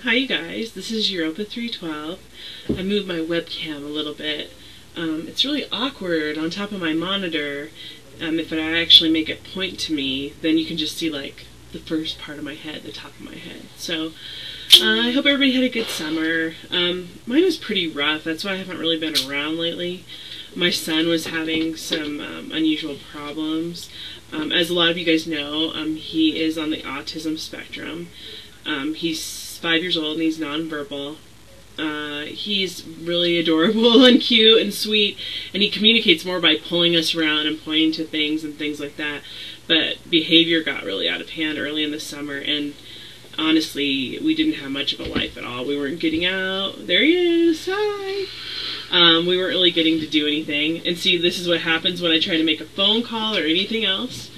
Hi you guys, this is Europa312. I moved my webcam a little bit. It's really awkward on top of my monitor. If I actually make it point to me, then you can just see like the first part of my head, the top of my head. So I hope everybody had a good summer. Mine was pretty rough, that's why I haven't really been around lately. My son was having some unusual problems. As a lot of you guys know, he is on the autism spectrum. He's 5 years old and he's nonverbal. He's really adorable and cute and sweet, and he communicates more by pulling us around and pointing to things and things like that. But behavior got really out of hand early in the summer, and honestly, we didn't have much of a life at all. We weren't getting out. There he is. Hi. We weren't really getting to do anything. And see, this is what happens when I try to make a phone call or anything else.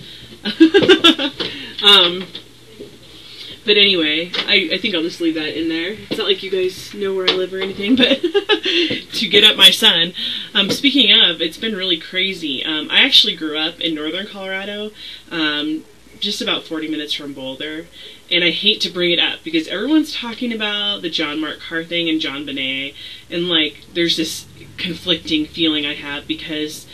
But anyway, I think I'll just leave that in there. It's not like you guys know where I live or anything, but to get up my son. Speaking of, it's been really crazy. I actually grew up in northern Colorado, just about 40 minutes from Boulder. And I hate to bring it up because everyone's talking about the John Mark Carr thing and John Bonet. And like, there's this conflicting feeling I have because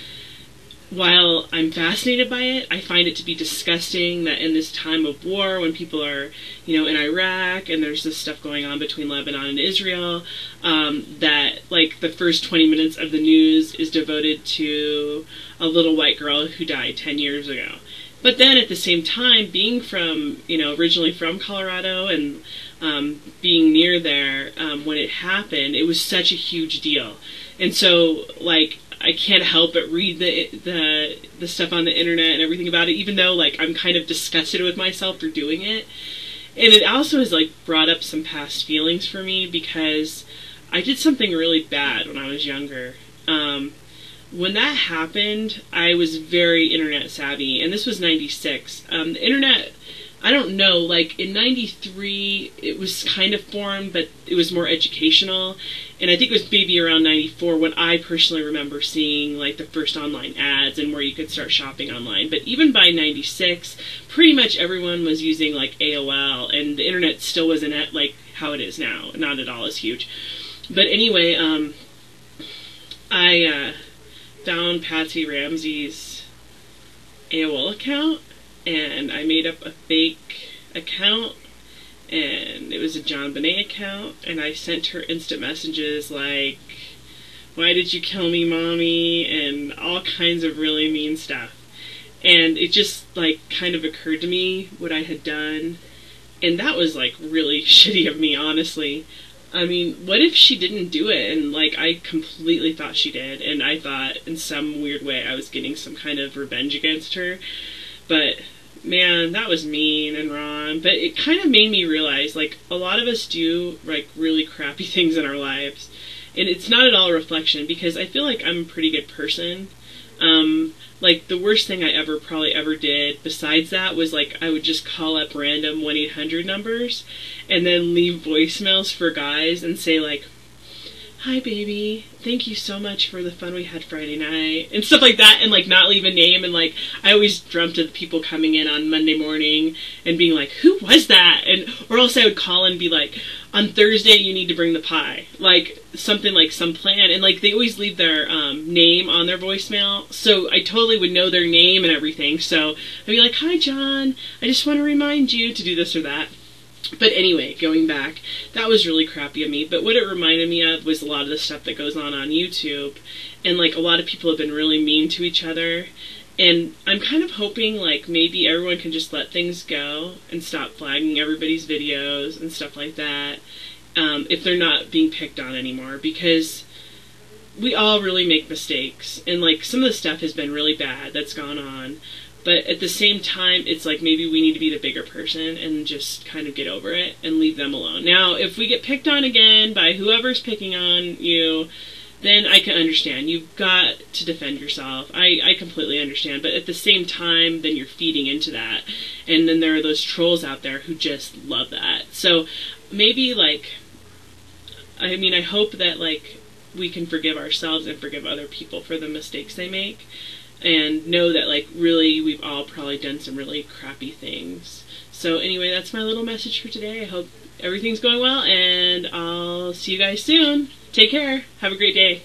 while I'm fascinated by it, I find it to be disgusting that in this time of war, when people are, in Iraq, and there's this stuff going on between Lebanon and Israel, that, like, the first 20 minutes of the news is devoted to a little white girl who died 10 years ago. But then at the same time, being from, originally from Colorado and being near there, when it happened, it was such a huge deal. And so, like, I can't help but read the stuff on the internet and everything about it, even though, like, I'm kind of disgusted with myself for doing it. And it also has, like, brought up some past feelings for me because I did something really bad when I was younger. When that happened, I was very internet savvy, and this was 96. The internet, I don't know, like, in 93, it was kind of formed, but it was more educational. And I think it was maybe around 94 when I personally remember seeing, like, the first online ads and where you could start shopping online. But even by 96, pretty much everyone was using, like, AOL, and the internet still wasn't at, like, how it is now. Not at all as huge. But anyway, I found Patsy Ramsey's AOL account, and I made up a fake account, and it was a John Bonet account, and I sent her instant messages like, "Why did you kill me, mommy?" and all kinds of really mean stuff. And it just, like, kind of occurred to me what I had done, and that was, like, really shitty of me, honestly. I mean, what if she didn't do it? And, like, I completely thought she did, and I thought in some weird way I was getting some kind of revenge against her. But man, that was mean and wrong. But it kind of made me realize, like, a lot of us do, like, really crappy things in our lives. And it's not at all a reflection, because I feel like I'm a pretty good person. Like, the worst thing I probably ever did besides that was, like, I would just call up random 1-800 numbers and then leave voicemails for guys and say, like, "Hi, baby, thank you so much for the fun we had Friday night," and stuff like that, and, like, not leave a name. And, like, I always dreamt of people coming in on Monday morning and being like, "Who was that?" And, or else I would call and be like, "On Thursday, you need to bring the pie." Like, something like some plan. And, like, they always leave their name on their voicemail, so I totally would know their name and everything. So I'd be like, "Hi, John, I just want to remind you to do this or that." But anyway, going back, that was really crappy of me. But what it reminded me of was a lot of the stuff that goes on YouTube. And, like, a lot of people have been really mean to each other. And I'm kind of hoping, like, maybe everyone can just let things go and stop flagging everybody's videos and stuff like that, if they're not being picked on anymore. Because we all really make mistakes. And, like, some of the stuff has been really bad that's gone on. But at the same time, it's like maybe we need to be the bigger person and just kind of get over it and leave them alone. Now, if we get picked on again by whoever's picking on you, then I can understand. You've got to defend yourself. I completely understand. But at the same time, then you're feeding into that. And then there are those trolls out there who just love that. So maybe, like, I mean, I hope that, like, we can forgive ourselves and forgive other people for the mistakes they make. and know that, like, really we've all probably done some really crappy things. So anyway, that's my little message for today. I hope everything's going well, and I'll see you guys soon. Take care. Have a great day.